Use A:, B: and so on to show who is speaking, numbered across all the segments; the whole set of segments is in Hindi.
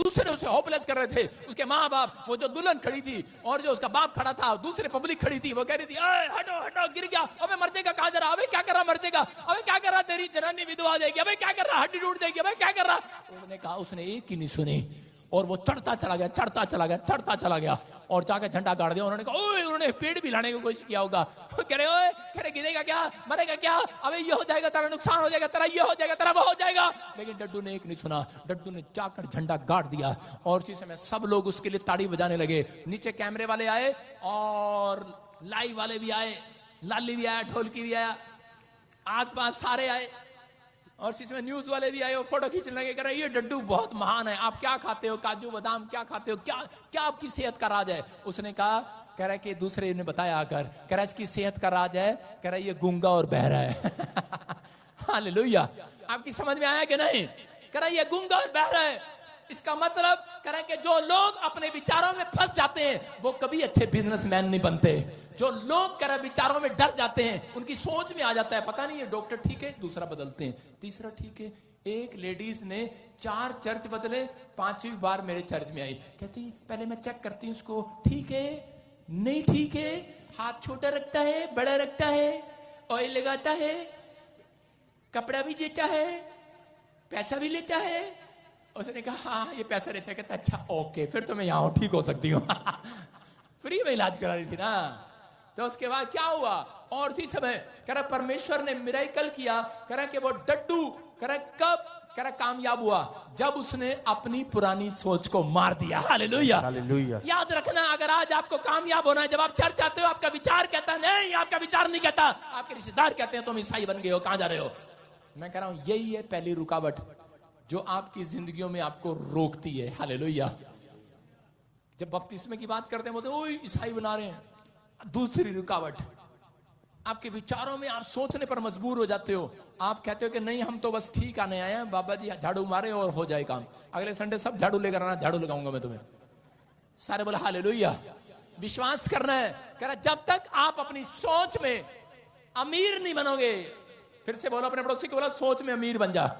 A: दूसरे उसे होपलेस कर रहे थे। उसके माँ बाप, वो जो दुल्हन खड़ी थी और जो उसका बाप खड़ा था, दूसरे पब्लिक खड़ी थी, वो कह रही थी हटो हटो, गिर गया, अबे मर जाएगा, कहां जा रहा, अबे क्या कर रहा, मर जाएगा, अबे क्या कर रहा, तेरी जनानी विधवा हो जाएगी, अबे क्या कर रहा, हड्डी टूट जाएगी, अबे क्या कर रहा। उन्होंने कहा, उसने एक ही नहीं सुनी और वो चढ़ता चला गया, चढ़ता चला गया, चढ़ता चला गया और जाके झंडा गाड़ दिया। उन्होंने कहा, ओए, उन्होंने पेड़ भी लाने की कोशिश किया होगा। कह रहे, ओए, कह रहे, गिरेगा क्या, मरेगा क्या, अबे ये हो जाएगा, तेरा नुकसान हो जाएगा, तेरा ये हो जाएगा, तेरा वो हो जाएगा। लेकिन डड्डू ने एक नहीं सुना। डड्डू ने जाकर झंडा गाड़ दिया और उसी समय सब लोग उसके लिए ताड़ी बजाने लगे। नीचे कैमरे वाले आए और लाइव वाले भी आए, लाली भी आया, ढोलकी भी आया, आस पास सारे आए और इसमें न्यूज वाले भी आए और फोटो खींचने लगे। कह रहे, ये डड्डू बहुत महान है, आप क्या खाते हो, काजू बादाम क्या खाते हो, क्या क्या आपकी सेहत का राज है। उसने कहा, कह रहा है कि दूसरे ने बताया आकर, कह रहा है इसकी सेहत का राज है, कह रहा है ये गूंगा और बहरा है। हालेलुया, आपकी समझ में आया कि नहीं। कह रहा है ये गूंगा और बहरा है, इसका मतलब कह रहे हैं कि जो लोग अपने विचारों में फंस जाते हैं वो कभी अच्छे बिजनेसमैन नहीं बनते। जो लोग कह रहे विचारों में डर जाते हैं, उनकी सोच में आ जाता है, पता नहीं ये डॉक्टर ठीक है, दूसरा बदलते हैं, तीसरा ठीक है। एक लेडीज ने 4 चर्च बदले, 5वीं बार मेरे चर्च में आई, कहती पहले मैं चेक करती हूँ उसको, ठीक है नहीं ठीक है, हाथ छोटा रखता है, बड़ा रखता है, ऑयल लगाता है, कपड़ा भी देता है, पैसा भी लेता है। उसने कहा, हाँ ये पैसा रहता है। कहता, अच्छा ओके, फिर तो मैं यहाँ ठीक हो सकती हूँ। फ्री में इलाज करा रही थी ना। तो उसके बाद क्या हुआ, और उसी समय कह रहा परमेश्वर ने मिरेकल किया। कह रहा कि वो डड्डू कह रहा कब कह रहा कामयाब हुआ, जब उसने अपनी पुरानी सोच को मार दिया। Hallelujah, hallelujah. याद रखना, अगर आज आपको कामयाब होना है, जब आप चर्च आते हो आपका विचार कहता नहीं, आपका विचार नहीं कहता, आपके रिश्तेदार कहते हैं तुम ईसाई बन गए हो, कहां जा रहे हो। मैं कह रहा हूं यही है पहली रुकावट जो आपकी जिंदगियों में आपको रोकती है। हालेलुया। जब बपतिस्मे की बात करते हैं बोलते ओए ईसाई बना रहे हैं। दूसरी रुकावट, आपके विचारों में आप सोचने पर मजबूर हो जाते हो। आप कहते हो कि नहीं हम तो बस ठीक आने आए हैं, बाबा जी झाड़ू मारे और हो जाए काम, अगले संडे सब झाड़ू लेकर आना, झाड़ू लगाऊंगा मैं तुम्हें। सारे बोले हालेलुया। विश्वास करना है, कह रहा जब तक आप अपनी सोच में अमीर नहीं बनोगे, फिर से बोलो अपने पड़ोसी को, बोला सोच में अमीर बन जा।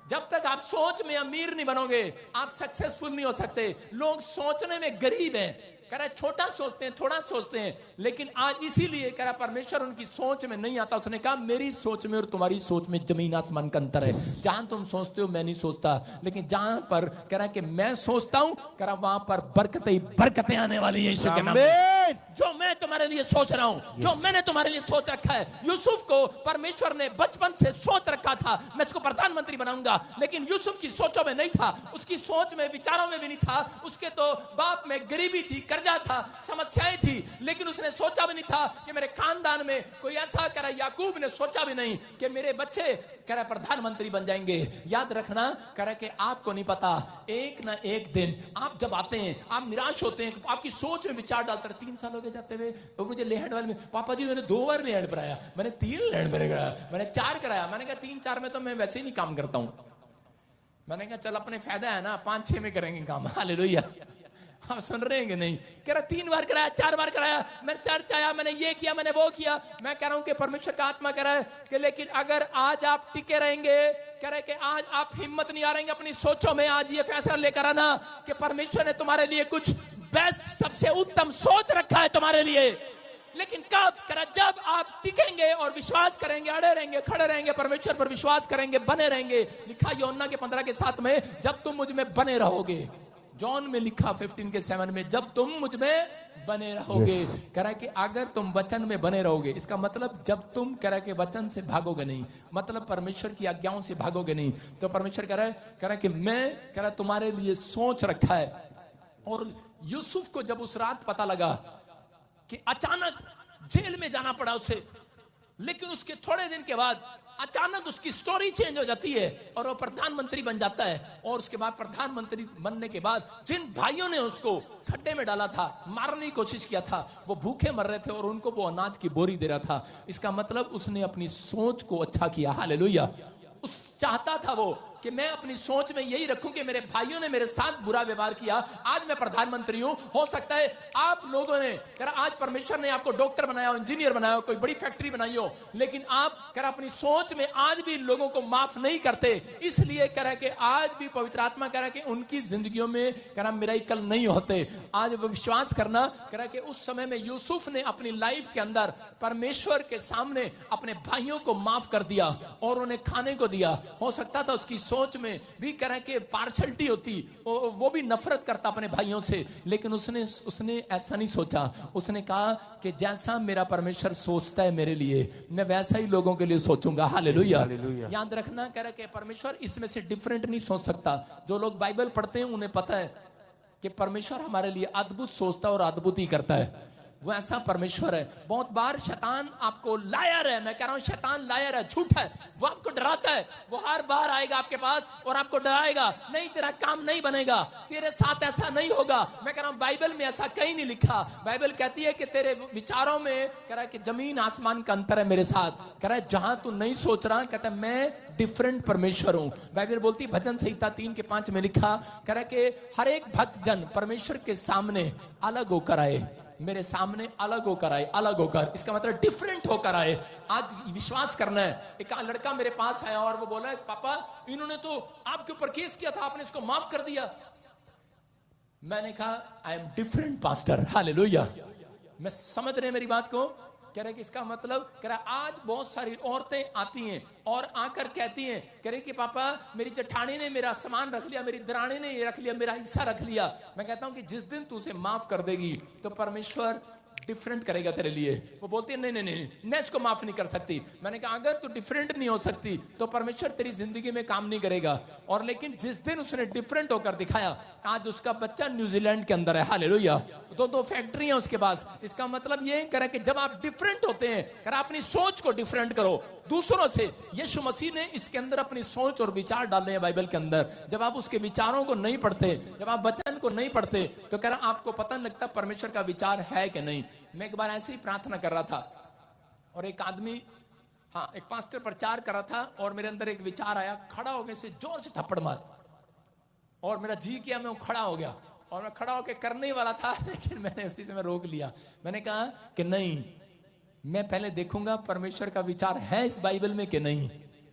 A: जब तक आप सोच में अमीर नहीं बनोगे आप सक्सेसफुल नहीं हो सकते। लोग सोचने में गरीब हैं, कह रहा छोटा सोचते हैं, थोड़ा सोचते हैं, लेकिन आज इसीलिए कह रहा परमेश्वर उनकी सोच में नहीं आता। उसने कहा मेरी सोच में और तुम्हारी सोच में जमीन आसमान का अंतर है। जहां तुम सोचते हो मैं नहीं सोचता, लेकिन जहां पर कह रहा कि मैं सोचता हूं, कह रहा वहां पर बरकतें आने वाली है। यीशु के नाम में जो मैं तुम्हारे लिए सोच रहा हूं, जो मैंने तुम्हारे लिए सोच रखा है। यूसुफ को परमेश्वर ने बचपन से सोच रखा था मैं इसको प्रधानमंत्री बनाऊंगा, लेकिन यूसुफ की सोचों में नहीं था, उसकी सोच में विचारों में भी नहीं था। उसके तो बाप में गरीबी थी, कर्जा था, समस्याएं थी, लेकिन उसने सोचा भी नहीं था कि मेरे खानदान में कोई ऐसा करा। याकूब ने सोचा भी नहीं कि मेरे बच्चे कह रहा प्रधानमंत्री बन जाएंगे। याद रखना, कह रहा कि आपको नहीं पता, एक ना एक दिन आप जब आते हैं, आप निराश होते हैं, आपकी सोच में विचार डालते हैं। 3 साल हो गए जाते हुए, तो मुझे लेहड़ वाले में पापा जी मैंने 2 बार लेहड़ कराया, मैंने 3 लेहड़ मेरे कराया, मैंने 4 कराया। मैंने कहा 3-4 में तो मैं वैसे ही नहीं काम करता हूं। मैंने कहा चल अपने फायदा है ना, 5-6 में करेंगे काम। हालेलुया। आप सुन रहे हैं कि नहीं। कह रहा 3 बार कराया, 4 बार कराया, मैंने चर्च आया, मैंने ये किया, मैंने वो किया। मैं कह रहा हूं कि परमेश्वर का आत्मा कह रहा है कि लेकिन अगर आज आप टिके रहेंगे, कह रहे कि आज आप हिम्मत नहीं आ रहेंगे अपनी सोचों में, आज ये फैसला लेकर आना कि परमेश्वर ने तुम्हारे लिए कुछ बेस्ट, सबसे उत्तम सोच रखा है तुम्हारे लिए। लेकिन कब, कह रहा जब आप टिकेंगे और विश्वास करेंगे, अड़े रहेंगे, खड़े रहेंगे, परमेश्वर पर विश्वास करेंगे, बने रहेंगे। लिखा यूहन्ना के 15:7 में, जब तुम मुझ में बने रहोगे। जॉन में लिखा 15:7 में, जब तुम मुझ में बने रहोगे। कह रहा है कि अगर तुम वचन में बने रहोगे, इसका मतलब जब तुम कह रहा है कि वचन से भागोगे नहीं, मतलब परमेश्वर की आज्ञाओं से भागोगे नहीं, तो परमेश्वर कह रहा है कि मैं कह रहा तुम्हारे लिए सोच रखा है। और यूसुफ को जब उस रात पता लगा कि अचानक जेल में जाना पड़ा उसे, लेकिन उसके थोड़े दिन के बाद अचानक उसकी स्टोरी चेंज हो जाती है और वो प्रधानमंत्री बन जाता है। और उसके बाद प्रधानमंत्री बनने के बाद जिन भाइयों ने उसको खड्डे में डाला था, मारने की कोशिश किया था, वो भूखे मर रहे थे और उनको वो अनाज की बोरी दे रहा था। इसका मतलब उसने अपनी सोच को अच्छा किया। हालेलुया। उस चाहता था वो कि मैं अपनी सोच में यही रखूं कि मेरे भाइयों ने मेरे साथ बुरा व्यवहार किया, आज मैं प्रधानमंत्री हूं। हो सकता है आप लोगों ने करा आज परमेश्वर ने आपको डॉक्टर बनाया हो, इंजीनियर बनाया हो, कोई बड़ी फैक्ट्री बनाई हो, लेकिन आप करा अपनी सोच में आज भी लोगों को माफ नहीं करते। इसलिए करा कि आज भी पवित्र आत्मा करा कि उनकी जिंदगियों में करा मिरेकल नहीं होते। आज वो विश्वास करना करा कि उस समय में यूसुफ ने अपनी लाइफ के अंदर परमेश्वर के सामने अपने भाइयों को माफ कर दिया और उन्हें खाने को दिया। हो सकता था उसकी सोच में भी करा कि पार्शलिटी होती, वो भी नफरत करता अपने भाइयों से, लेकिन उसने ऐसा नहीं सोचा। उसने कहा कि जैसा मेरा परमेश्वर सोचता है मेरे लिए, मैं वैसा ही लोगों के लिए सोचूंगा। हालेलुया। याद रखना कह रहा कि परमेश्वर इसमें से डिफरेंट नहीं सोच सकता। जो लोग बाइबल पढ़ते हैं उन्हें पता है कि परमेश्वर हमारे लिए अद्भुत सोचता है और अद्भुत ही करता है। वो ऐसा परमेश्वर है। बहुत बार शैतान आपको लायर है, मैं कह रहा हूं शैतान लायर है, झूठ है। वो आपको डराता है, वो हर बार आएगा आपके पास और आपको डराएगा, नहीं तेरा काम नहीं बनेगा, तेरे साथ ऐसा नहीं होगा। मैं कह रहा हूं बाइबल में ऐसा कहीं नहीं लिखा। बाइबल कहती है कि तेरे विचारों में कह रहा है कि जमीन आसमान का अंतर है मेरे साथ। कह रहा है जहां तू नहीं सोच रहा, कहता है मैं डिफरेंट परमेश्वर हूं। बाइबल बोलती है भजन संहिता 3:5 में लिखा, कह रहा है कि हर एक भक्त जन परमेश्वर के सामने अलग होकर आए, मेरे सामने अलग होकर आए, अलग होकर, इसका मतलब डिफरेंट होकर आए। आज विश्वास करना है। एक लड़का मेरे पास आया और वो बोला पापा इन्होंने तो आपके ऊपर केस किया था, आपने इसको माफ कर दिया। मैंने कहा I am different pastor. Hallelujah. मैं समझ रहे मेरी बात को? कह रहे कि इसका मतलब कह रहा आज बहुत सारी औरतें आती हैं और आकर कहती हैं, कह रहे कि पापा मेरी जेठानी ने मेरा सामान रख लिया, मेरी दरानी ने ये रख लिया, मेरा हिस्सा रख लिया। मैं कहता हूं कि जिस दिन तू उसे माफ कर देगी तो परमेश्वर डिफरेंट करेगा तेरे लिए। वो बोलती है नहीं मैं इसको माफ नहीं कर सकती। मैंने कहा अगर तू डिफरेंट नहीं हो सकती तो परमेश्वर तेरी जिंदगी में काम नहीं करेगा। और लेकिन जिस दिन उसने डिफरेंट होकर दिखाया, आज उसका बच्चा न्यूजीलैंड के अंदर है। हालेलुया। दो फैक्ट्री है उसके पास। इसका मतलब ये करे कि जब आप डिफरेंट होते हैं, कर अपनी सोच को डिफरेंट करो दूसरों से। यीशु मसीह ने इसके अंदर अपनी सोच और विचार डाले हैं बाइबल के अंदर। जब आप उसके विचारों को नहीं पढ़ते, जब आप वचन को नहीं पढ़ते, तो कह रहा आपको पता नहीं लगता परमेश्वर का विचार है कि नहीं। मैं एक बार ऐसे ही प्रार्थना कर रहा था और एक आदमी, एक पास्टर प्रचार कर रहा था और मेरे अंदर एक विचार आया, खड़ा हो गए से जोर से थप्पड़ मार, और मेरा जी किया, मैं खड़ा हो गया और मैं खड़ा होकर करने ही वाला था, लेकिन मैंने उसी से मैं रोक लिया। मैंने कहा कि नहीं, मैं पहले देखूंगा परमेश्वर का विचार है इस बाइबल में कि नहीं।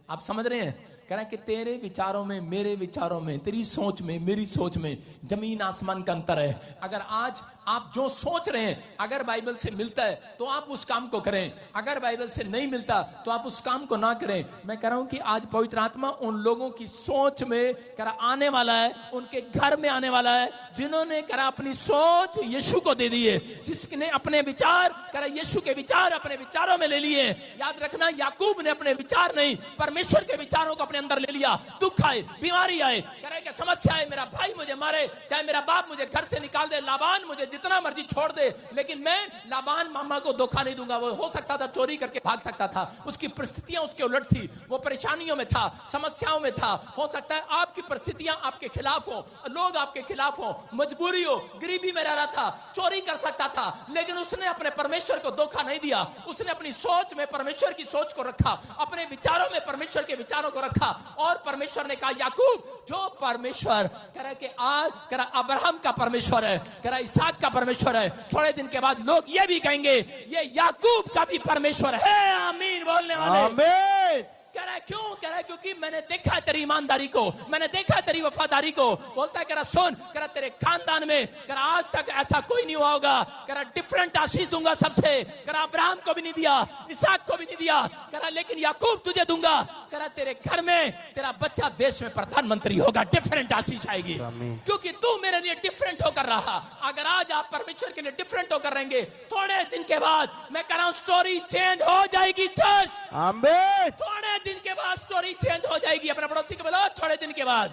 A: आप समझ रहे हैं? कह रहा है कि तेरे विचारों में, मेरे विचारों में, तेरी सोच में, मेरी सोच में जमीन आसमान का अंतर है। अगर आज आप जो सोच रहे हैं अगर बाइबल से मिलता है तो आप उस काम को करें, अगर बाइबल से नहीं मिलता तो आप उस काम को ना करें। मैं कह रहा हूं कि आज पवित्र आत्मा उन लोगों की सोच में कह रहा आने वाला है, उनके घर में आने वाला है जिन्होंने कह रहा अपनी सोच यीशु को दे दी है, जिसने अपने विचार कह रहा यीशु के विचार अपने विचारों में ले लिए। याद रखना, याकूब ने अपने विचार नहीं परमेश्वर के विचारों को अपने अंदर ले लिया। दुख आए, बीमारी आए, कह रहे कि समस्या आए, मेरा भाई मुझे मारे, चाहे मेरा बाप मुझे घर से निकाल दे, लाबान मुझे जितना मर्जी छोड़ दे, लेकिन मैं लाबान मामा को धोखा नहीं दूंगा। वो हो सकता था चोरी करके भाग सकता था, उसकी परिस्थितियां उसके उलट थी, वो परेशानियों में था, समस्याओं में था। हो सकता है आपकी परिस्थितियां आपके खिलाफ हो, लोग आपके खिलाफ हो, मजबूरी हो, गरीबी में रह रहा था, चोरी कर सकता था, लेकिन उसने अपने परमेश्वर को धोखा नहीं दिया। उसने अपनी सोच में परमेश्वर की सोच को रखा, अपने विचारों में परमेश्वर के विचारों को रखा, और परमेश्वर ने कहा याकूब जो परमेश्वर कह रहा है कि आज कह रहा अब्राहम का परमेश्वर है, कह रहा इसहाक का परमेश्वर है, थोड़े दिन के बाद लोग ये भी कहेंगे ये याकूब का भी परमेश्वर है। आमीन बोलने वाले आमीन। कह रहा है क्यों? कह रहा है क्योंकि मैंने देखा है तेरी ईमानदारी को, मैंने देखा है तेरी वफादारी को। बोलता है कह रहा सुन, कह रहा तेरे खानदान में कह रहा आज तक ऐसा कोई नहीं हुआ होगा, कह रहा डिफरेंट आशीष दूंगा सबसे, कह रहा अब्राहम को भी नहीं दिया, इसहाक को भी नहीं दिया, कह रहा लेकिन याकूब तुझे दूंगा। कह रहा तेरे घर में तेरा बच्चा देश में प्रधानमंत्री होगा, डिफरेंट आशीष आएगी क्योंकि तू मेरे लिए डिफरेंट होकर रहा। अगर आज आप परमेश्वर के लिए डिफरेंट होकर रहेंगे, थोड़े दिन के बाद मैं कह रहा हूं स्टोरी चेंज हो जाएगी चर्च। आमीन। थोड़े दिन के बाद स्टोरी चेंज हो जाएगी। अपने पड़ोसी को बोलो थोड़े दिन के बाद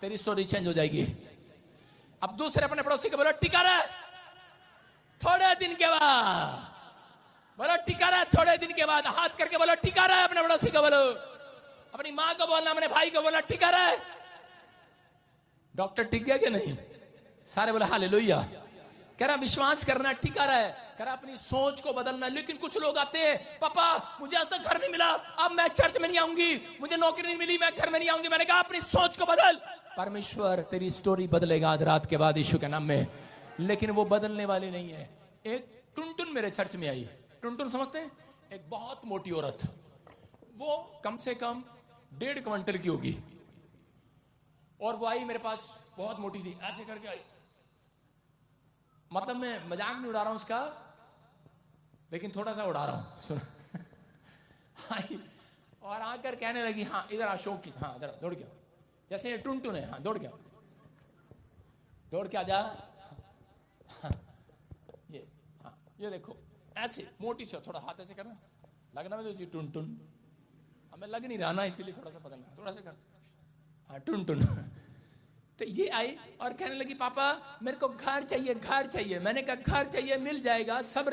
A: तेरी स्टोरी चेंज हो जाएगी। अब दूसरे अपने पड़ोसी को बोलो टिका रहा थोड़े दिन के बाद, बोलो टिका रहा थोड़े दिन के बाद, हाथ करके बोलो टिका रहा है। अपने पड़ोसी को बोलो, अपनी मां को बोलना, अपने भाई को बोलना टिका रहा है। डॉक्टर टिक गया कि नहीं? सारे बोले हालेलुया। कह रहा विश्वास करना ठिका रहा है, कह रहा अपनी सोच को बदलना। लेकिन कुछ लोग आते हैं, पापा मुझे आज तक घर नहीं मिला, अब मैं चर्च में नहीं आऊंगी, मुझे नौकरी नहीं मिली, मैं घर में नहीं आऊंगी। मैंने कहा अपनी सोच को बदल, परमेश्वर तेरी स्टोरी बदलेगा आज रात के बाद यीशु के नाम में। लेकिन वो बदलने वाली नहीं है। एक टुनटुन मेरे चर्च में आई। टुनटुन समझते हैं? एक बहुत मोटी औरत, वो कम से कम 1.5 क्विंटल की होगी। और वो आई मेरे पास, बहुत मोटी थी, ऐसे करके आई। मतलब मैं मजाक नहीं उड़ा रहा हूं उसका, लेकिन थोड़ा सा उड़ा रहा हूं। सुनो, आई और आकर कहने लगी, हाँ इधर अशोक की, हाँ इधर दौड़ के आओ, जैसे ये टुनटुन है, हाँ दौड़ के आओ, दौड़ के आ जा। हाँ, ये देखो, ऐसे मोटी सी, थोड़ा हाथ ऐसे करना, लगना में तो टुनटुन, हमें लग नहीं रहा ना, इसीलिए थोड़ा सा बदलना, थोड़ा सा कर, हाँ टुनटुन। तो ये आई और कहने लगी, पापा मेरे को घर चाहिए, घर चाहिए। मैंने कहा घर चाहिए, मिल जाएगा, सब्र